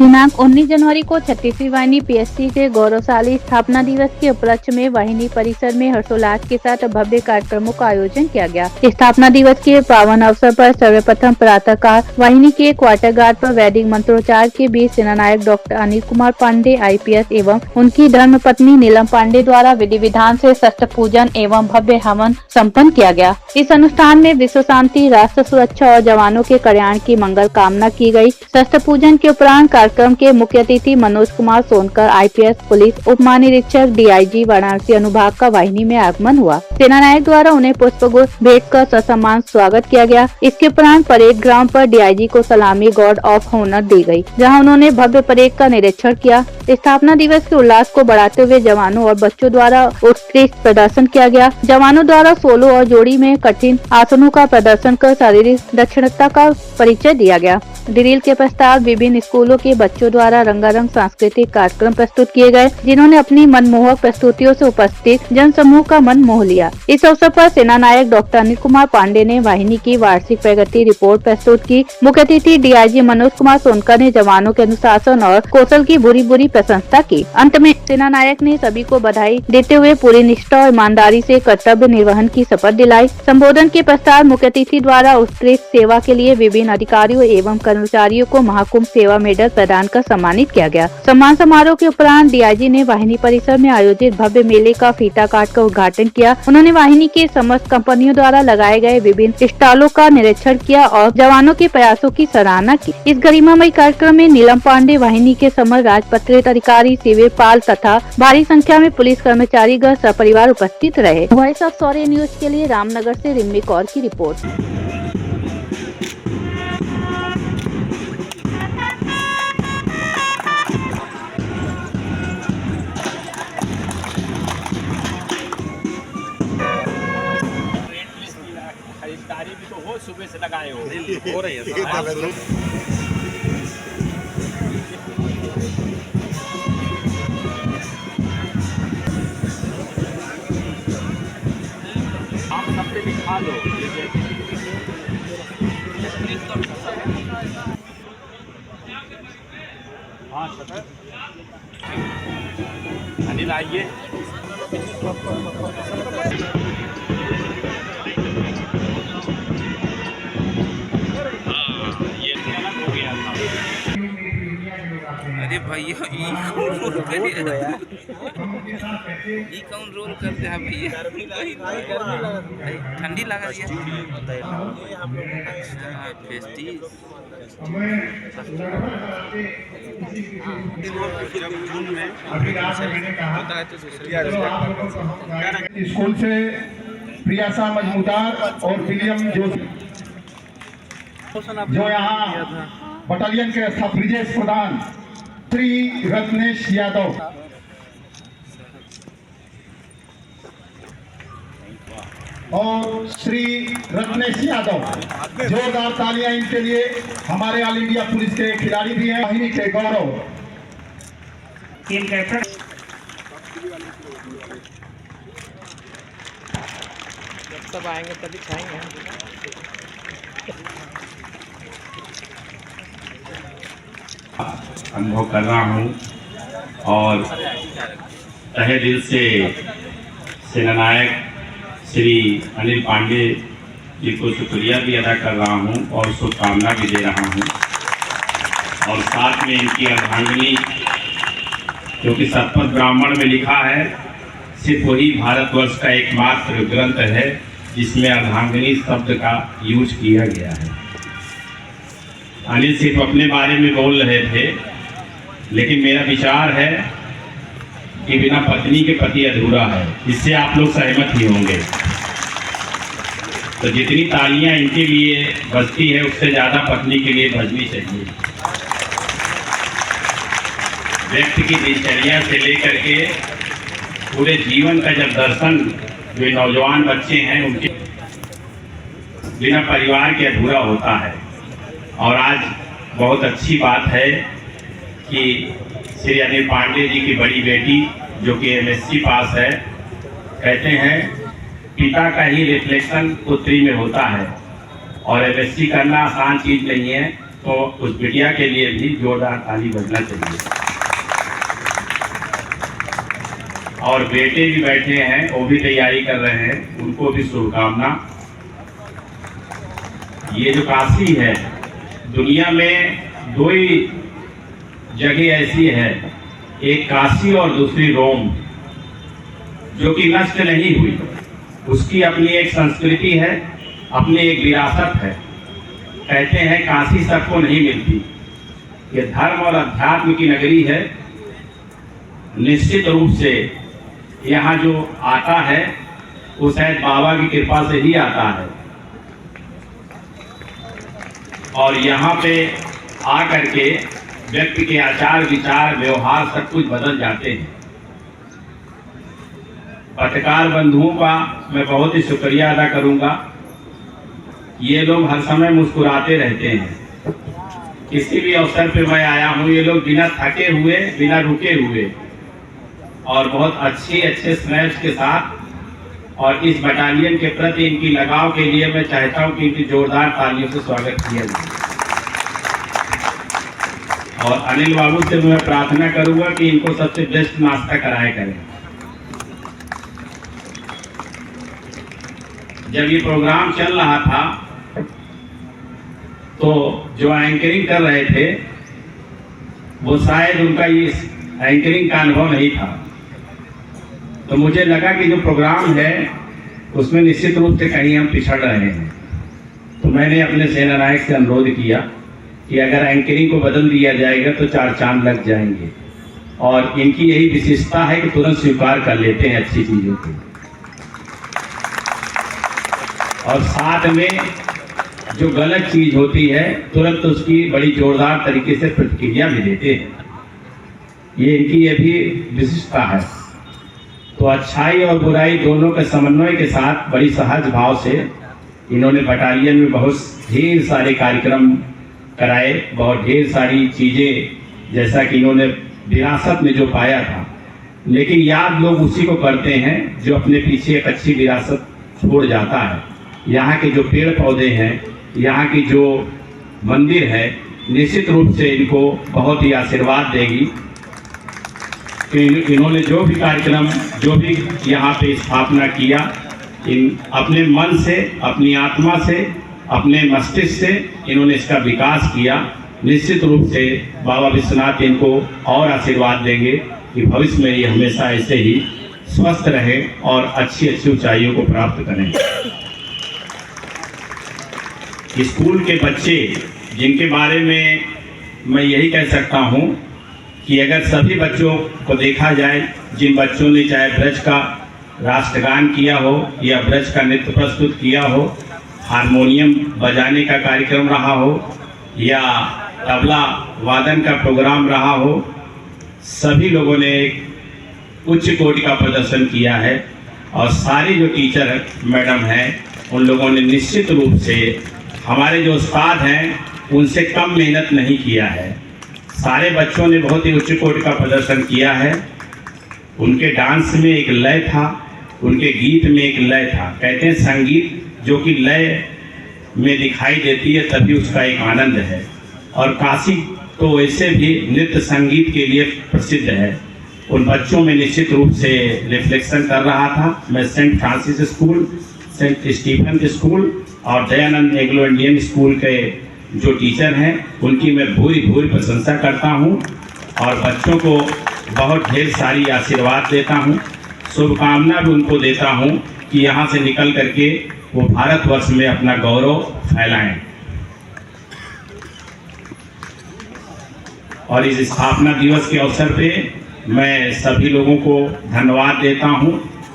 दिनांक 19 जनवरी को 36वीं वाहिनी पीएससी के गौरवशाली स्थापना दिवस के उपलक्ष्य में वाहिनी परिसर में हर्षोल्लास के साथ भव्य कार्यक्रमों का आयोजन किया गया। स्थापना दिवस के पावन अवसर पर सर्वप्रथम प्रातःकाल वाहिनी के क्वार्टर गार्ड पर वैदिक मंत्रोच्चार के बीच सेनानायक डॉक्टर अनिल कुमार पांडे IPS एवं उनकी धर्मपत्नी नीलम पांडे द्वारा विधि विधान से शस्त्र पूजन एवं भव्य हवन सम्पन्न किया गया। इस अनुष्ठान में विश्व शांति, राष्ट्र सुरक्षा और जवानों के कल्याण की मंगल कामना की गई। शस्त्र पूजन के उपरांत कार्यक्रम के मुख्य अतिथि मनोज कुमार सोनकर IPS पुलिस उप महानिरीक्षक DIG वाराणसी अनुभाग का वाहिनी में आगमन हुआ। सेनानायक द्वारा उन्हें पुष्पगुच्छ भेंट कर ससम्मान स्वागत किया गया। इसके उपरांत परेड ग्राउंड पर DIG को सलामी गार्ड ऑफ ऑनर दी गई, जहां उन्होंने भव्य परेड का निरीक्षण किया। स्थापना दिवस के उल्लास को बढ़ाते हुए जवानों और बच्चों द्वारा उत्कृष्ट प्रदर्शन किया गया। जवानों द्वारा सोलो और जोड़ी में कठिन आसनों का प्रदर्शन कर शारीरिक दक्षता का परिचय दिया गया। ड्रिल के पश्चात विभिन्न स्कूलों के बच्चों द्वारा रंगारंग सांस्कृतिक कार्यक्रम प्रस्तुत किए गए, जिन्होंने अपनी मनमोहक प्रस्तुतियों से उपस्थित जन समूह का मन मोह लिया। इस अवसर पर सेनानायक डॉक्टर अनिल कुमार पांडे ने वाहिनी की वार्षिक प्रगति रिपोर्ट प्रस्तुत की। मुख्य अतिथि DIG मनोज कुमार सोनकर ने जवानों के अनुशासन और कौशल की भूरी प्रशंसा की। अंत में सेनानायक ने सभी को बधाई देते हुए पूरी निष्ठा और ईमानदारी से कर्तव्य निर्वहन की शपथ दिलाई। संबोधन के पश्चात मुख्य अतिथि द्वारा उत्कृष्ट सेवा के लिए विभिन्न अधिकारियों एवं कर्मचारियों को महाकुंभ सेवा मेडल प्रदान कर सम्मानित किया गया। सम्मान समारोह के उपरांत DIG ने वाहिनी परिसर में आयोजित भव्य मेले का फीता काट कर उद्घाटन किया। उन्होंने वाहिनी के समस्त कंपनियों द्वारा लगाए गए विभिन्न स्टॉलों का निरीक्षण किया और जवानों के प्रयासों की सराहना की। इस गरिमामयी कार्यक्रम में नीलम पांडे, वाहिनी के समस्त राजपत्रित अधिकारी, शिविरपाल तथा भारी संख्या में पुलिस कर्मचारी गण सपरिवार उपस्थित रहे। वॉइस ऑफ शौर्य न्यूज के लिए रामनगर से रिम्मी कौर की रिपोर्ट। खरीदारी भी तो हो, सुबह से लगाए हो रही है। आप सब पे दिखा लो। हाँ सर, अनिल आइए। अरे भैया ये कौन रोल करते हैं भैया? ठंडी लगा रही है। स्कूल से प्रियासा मजमूदार और विलियम जो यहाँ बटालियन के स्टाफ ब्रिजेश प्रधान श्री रत्नेश यादव और श्री रत्नेश यादव, जोरदार तालियां इनके लिए। हमारे ऑल इंडिया पुलिस के खिलाड़ी भी हैं, वाहिनी के गौरव। टीम कैप्टन सब आएंगे तभी खाएंगे। अनुभव कर रहा हूँ और तहे दिल से सेनानायक श्री अनिल पांडे जी को शुक्रिया भी अदा कर रहा हूँ और शुभकामना भी दे रहा हूँ। और साथ में इनकी अर्धांगिनी, क्योंकि शतपथ ब्राह्मण में लिखा है, सिर्फ वही भारतवर्ष का एकमात्र ग्रंथ है जिसमें अर्धांगिनी शब्द का यूज किया गया है। अनिल सिर्फ अपने बारे में बोल रहे थे, लेकिन मेरा विचार है कि बिना पत्नी के पति अधूरा है। इससे आप लोग सहमत ही होंगे। तो जितनी तालियां इनके लिए बजती है, उससे ज़्यादा पत्नी के लिए बजनी चाहिए। व्यक्ति की दिनचर्या से लेकर के पूरे जीवन का जब दर्शन जो नौजवान बच्चे हैं उनके बिना परिवार के अधूरा होता है। और आज बहुत अच्छी बात है कि श्री अनिल पांडे जी की बड़ी बेटी जो कि MSc पास है, कहते हैं पिता का ही रिफ्लेक्शन पुत्री में होता है। और MSc करना आसान चीज़ नहीं है, तो उस बिटिया के लिए भी जोरदार ताली बजना चाहिए। और बेटे भी बैठे हैं, वो भी तैयारी कर रहे हैं, उनको भी शुभकामना। ये जो काशी है, दुनिया में दो ही जगह ऐसी है, एक काशी और दूसरी रोम, जो कि नष्ट नहीं हुई। उसकी अपनी एक संस्कृति है, अपनी एक विरासत है। कहते हैं काशी सबको नहीं मिलती। ये धर्म और अध्यात्म की नगरी है। निश्चित रूप से यहाँ जो आता है वो शायद बाबा की कृपा से ही आता है। और यहाँ पे आकर के व्यक्ति के आचार विचार व्यवहार सब कुछ बदल जाते हैं। पत्रकार बंधुओं का मैं बहुत ही शुक्रिया अदा करूंगा। ये लोग हर समय मुस्कुराते रहते हैं। किसी भी अवसर पे मैं आया हूँ, ये लोग बिना थके हुए, बिना रुके हुए और बहुत अच्छे स्नैप्स के साथ और इस बटालियन के प्रति इनकी लगाव के लिए मैं चाहता हूँ कि इनकी जोरदार तालियों से स्वागत किया जाए। और अनिल बाबू से मैं प्रार्थना करूंगा कि इनको सबसे बेस्ट नाश्ता कराया करें। जब ये प्रोग्राम चल रहा था तो जो एंकरिंग कर रहे थे वो शायद उनका ये एंकरिंग का अनुभव नहीं था। तो मुझे लगा कि जो प्रोग्राम है उसमें निश्चित रूप से कहीं हम पिछड़ रहे हैं। तो मैंने अपने सेना नायक से अनुरोध किया कि अगर एंकरिंग को बदल दिया जाएगा तो 4 चांद लग जाएंगे। और इनकी यही विशेषता है कि तुरंत स्वीकार कर लेते हैं अच्छी चीज़ों को, और साथ में जो गलत चीज़ होती है तुरंत उसकी बड़ी जोरदार तरीके से प्रतिक्रिया भी देते हैं। ये इनकी ये भी विशिष्टता है। तो अच्छाई और बुराई दोनों के समन्वय के साथ बड़ी सहज भाव से इन्होंने बटालियन में बहुत ढेर सारे कार्यक्रम कराए, बहुत ढेर सारी चीज़ें, जैसा कि इन्होंने विरासत में जो पाया था। लेकिन याद लोग उसी को करते हैं जो अपने पीछे एक अच्छी विरासत छोड़ जाता है। यहाँ के जो पेड़ पौधे हैं, यहाँ की जो मंदिर है, निश्चित रूप से इनको बहुत ही आशीर्वाद देगी कि इन्होंने जो भी कार्यक्रम, जो भी यहाँ पे स्थापना किया, इन अपने मन से, अपनी आत्मा से, अपने मस्तिष्क से इन्होंने इसका विकास किया। निश्चित रूप से बाबा विश्वनाथ इनको और आशीर्वाद देंगे कि भविष्य में ये हमेशा ऐसे ही स्वस्थ रहे और अच्छी ऊंचाइयों को प्राप्त करें। स्कूल के बच्चे, जिनके बारे में मैं यही कह सकता हूँ कि अगर सभी बच्चों को देखा जाए, जिन बच्चों ने चाहे ब्रज का राष्ट्रगान किया हो या ब्रज का नृत्य प्रस्तुत किया हो, हारमोनियम बजाने का कार्यक्रम रहा हो या तबला वादन का प्रोग्राम रहा हो, सभी लोगों ने एक उच्च कोटि का प्रदर्शन किया है। और सारी जो टीचर मैडम हैं उन लोगों ने निश्चित रूप से हमारे जो उस्ताद हैं उनसे कम मेहनत नहीं किया है। सारे बच्चों ने बहुत ही उच्च कोटि का प्रदर्शन किया है। उनके डांस में एक लय था, उनके गीत में एक लय था। कहते हैं संगीत जो कि लय में दिखाई देती है तभी उसका एक आनंद है। और काशी तो वैसे भी नृत्य संगीत के लिए प्रसिद्ध है। उन बच्चों में निश्चित रूप से रिफ्लेक्शन कर रहा था। मैं saint Francis school, saint Stephen school और दयानंद एंग्लो इंडियन स्कूल के जो टीचर हैं उनकी मैं भूरी प्रशंसा करता हूं और बच्चों को बहुत ढेर सारी आशीर्वाद देता हूं। शुभकामना भी उनको देता हूं कि यहां से निकल करके वो भारतवर्ष में अपना गौरव फैलाएं। और इस स्थापना दिवस के अवसर पे मैं सभी लोगों को धन्यवाद देता हूं।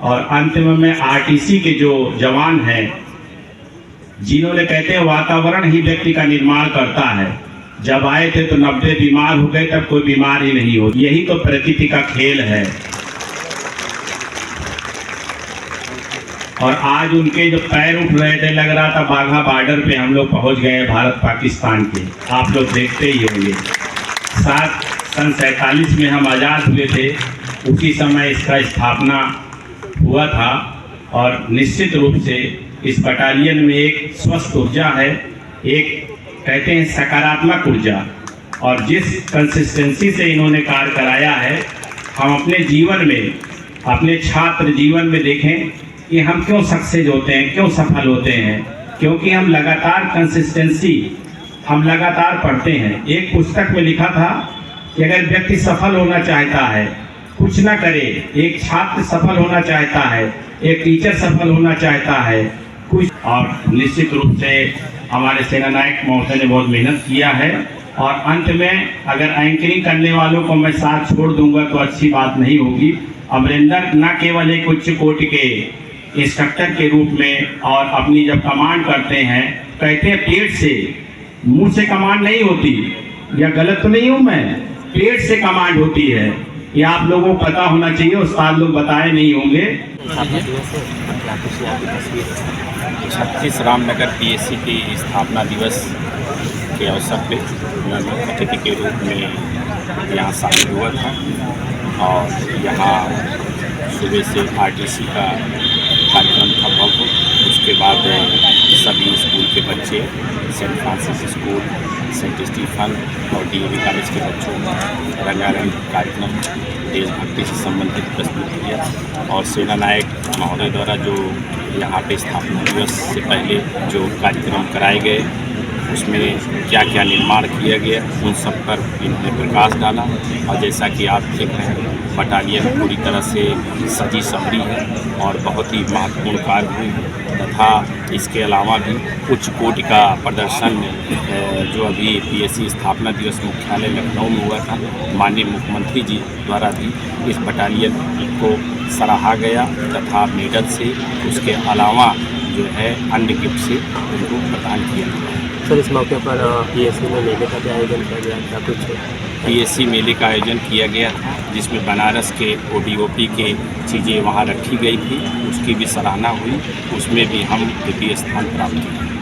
और अंत में मैं आरटीसी के जो जवान हैं, जिन्होंने कहते हैं वातावरण ही व्यक्ति का निर्माण करता है। जब आए थे तो 90 बीमार हो गए, तब कोई बीमार ही नहीं हो। यही तो प्रकृति का खेल है। और आज उनके जो पैर उठ रहे थे, लग रहा था बाघा बॉर्डर पे हम लोग पहुंच गए भारत पाकिस्तान के। आप लोग देखते ही होंगे। सन 47 में हम आज़ाद हुए थे, उसी समय इसका स्थापना हुआ था। और निश्चित रूप से इस बटालियन में एक स्वस्थ ऊर्जा है, एक कहते हैं सकारात्मक ऊर्जा, और जिस कंसिस्टेंसी से इन्होंने कार्य कराया है, हम अपने जीवन में, अपने छात्र जीवन में देखें कि हम क्यों सक्सेस होते हैं, क्यों सफल होते हैं, क्योंकि हम लगातार कंसिस्टेंसी, हम लगातार पढ़ते हैं। एक पुस्तक में लिखा था कि अगर व्यक्ति सफल होना चाहता है, कुछ ना करे, एक छात्र सफल होना चाहता है, एक टीचर सफल होना चाहता है, कुछ। और निश्चित रूप से हमारे सेना नायक महोदय ने बहुत मेहनत किया है, और अंत में अगर एंकरिंग करने वालों को मैं साथ छोड़ दूंगा तो अच्छी बात नहीं होगी। अमरिंदर न केवल एक उच्च कोटि के इंस्ट्रक्टर के रूप में, और अपनी जब कमांड करते हैं, कहते हैं पेट से, मुंह से कमांड नहीं होती, या गलत तो नहीं हूँ मैं, पेट से कमांड होती है। ये आप लोगों को पता होना चाहिए, उस्ताद लोग बताए नहीं होंगे। 36 रामनगर पीएससी की स्थापना दिवस के अवसर पे मैं मुख्य अतिथि के रूप में यहाँ शामिल हुआ था, और यहाँ सुबह से आरटीसी का कार्यक्रम था भव्य। उसके बाद सभी स्कूल के बच्चे, saint Francis school, saint Stephen और डीएवी कॉलेज के बच्चों ने रंगारंग कार्यक्रम देशभक्ति से संबंधित प्रस्तुत किया, और सेना नायक महोदय द्वारा जो यहाँ पे स्थापना दिवस से पहले जो कार्यक्रम कराए गए, उसमें क्या क्या निर्माण किया गया, उन सब पर इन्होंने प्रकाश डाला। और जैसा कि आप देख रहे हैं, बटालियन पूरी तरह से सजी संवरी है और बहुत ही महत्वपूर्ण कार्य हुई है, तथा इसके अलावा भी उच्च कोटि का प्रदर्शन जो अभी पीएससी स्थापना दिवस मुख्यालय लखनऊ में हुआ था, माननीय मुख्यमंत्री जी द्वारा भी इस बटालियन को सराहा गया, तथा मेडल से, उसके अलावा जो है अन्य गिफ्ट से उनको प्रदान किया गया। सर, इस मौके पर पीएससी में मेले का भी आयोजन किया गया था कुछ? पीएससी मेले का आयोजन किया गया था, जिसमें बनारस के ओडीओपी के चीज़ें वहाँ रखी गई थी, उसकी भी सराहना हुई, उसमें भी हम द्वितीय स्थान प्राप्त किए।